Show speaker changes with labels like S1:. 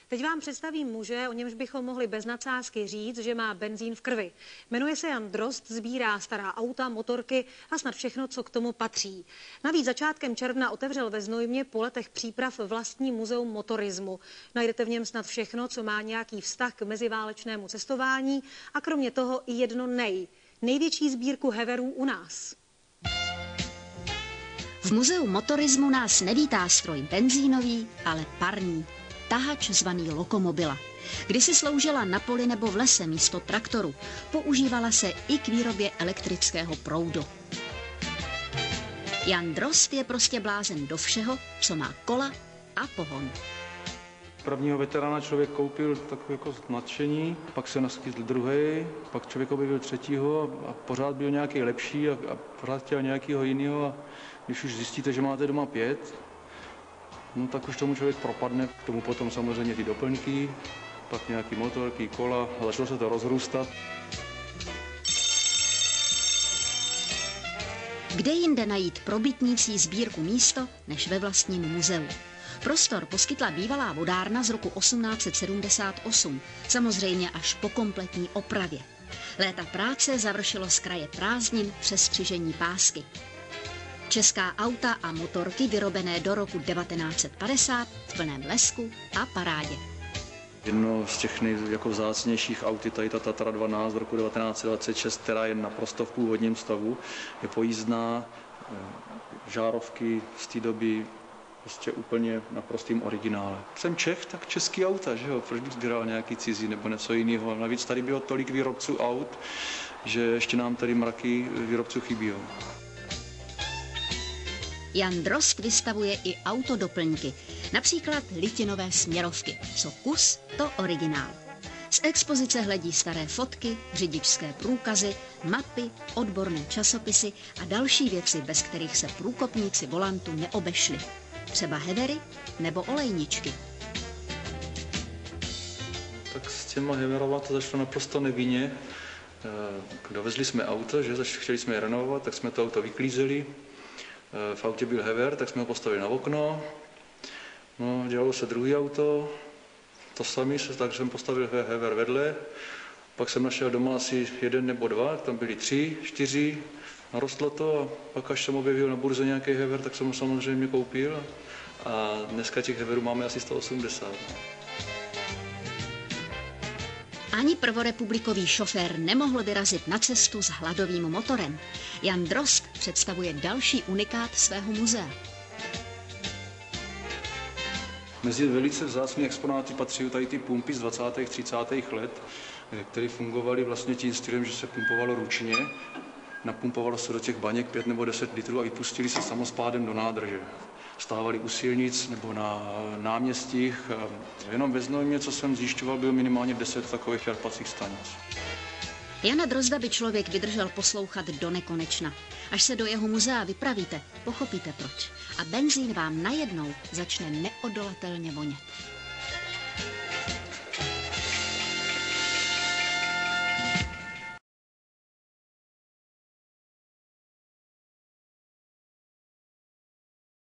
S1: Teď vám představím muže, o němž bychom mohli bez nadsázky říct, že má benzín v krvi. Jmenuje se Jan Drozd, sbírá stará auta, motorky a snad všechno, co k tomu patří. Navíc začátkem června otevřel ve Znojmě po letech příprav vlastní muzeum motorismu. Najdete v něm snad všechno, co má nějaký vztah k meziválečnému cestování a kromě toho i jedno největší sbírku heverů u nás.
S2: V muzeu motorismu nás nevítá stroj benzínový, ale parní. Tahač zvaný lokomobila. Kdysi sloužila na poli nebo v lese místo traktoru. Používala se i k výrobě elektrického proudu. Jan Drozd je prostě blázen do všeho, co má kola a pohon.
S3: Prvního veterána člověk koupil takové jako nadšení, pak se naskytl druhý, pak člověk objevil třetího a pořád byl nějaký lepší a pořád chtěl nějakého jiného. A když už zjistíte, že máte doma 5, no tak už tomu člověk propadne. K tomu potom samozřejmě ty doplňky, pak nějaký motorky, kola a začalo se to rozrůstat.
S2: Kde jinde najít probytnící sbírku místo, než ve vlastním muzeu? Prostor poskytla bývalá vodárna z roku 1878, samozřejmě až po kompletní opravě. Léta práce završilo z kraje prázdnin přestřižení pásky. Česká auta a motorky vyrobené do roku 1950 v plném blesku a parádě.
S3: Jedno z těch jako vzácnějších aut je tady ta Tatra 12 z roku 1926, která je naprosto v původním stavu. Je pojízdná, žárovky z té doby, prostě úplně naprostým originálem. Jsem Čech, tak český auta, že jo? Proč bych sbíral nějaký cizí nebo něco jiného? Navíc tady bylo tolik výrobců aut, že ještě nám tady mraky výrobců chybí.
S2: Jan Drozd vystavuje i autodoplňky, například litinové směrovky. Co kus, to originál. Z expozice hledí staré fotky, řidičské průkazy, mapy, odborné časopisy a další věci, bez kterých se průkopníci volantu neobešli. Třeba hevery nebo olejničky.
S3: Tak s těma heverama to začalo naprosto nevinně. Dovezli jsme auto, že chtěli jsme je renovovat, tak jsme to auto vyklízeli. V autě byl hever, tak jsme ho postavili na okno. No, dělalo se druhý auto, to samé, tak jsem postavil hever vedle. Pak jsem našel doma asi 1 nebo 2, tam byly 3, 4. Narostlo to a pak až jsem objevil na burze nějaký hever, tak jsem ho samozřejmě koupil. A dneska těch heverů máme asi 180.
S2: Ani prvorepublikový šofér nemohl vyrazit na cestu s hladovým motorem. Jan Drozd představuje další unikát svého muzea.
S3: Mezi velice vzácné exponáty patří tady ty pumpy z 20. 30. let, které fungovaly vlastně tím stylem, že se pumpovalo ručně. Napumpovalo se do těch baněk 5 nebo 10 litrů a vypustili se samospádem do nádrže. Stávali u silnic nebo na náměstích. Jenom ve Znojmě, co jsem zjišťoval, bylo minimálně 10 takových čerpacích stanic.
S2: Jana Drozda by člověk vydržel poslouchat do nekonečna. Až se do jeho muzea vypravíte, pochopíte proč. A benzín vám najednou začne neodolatelně vonět.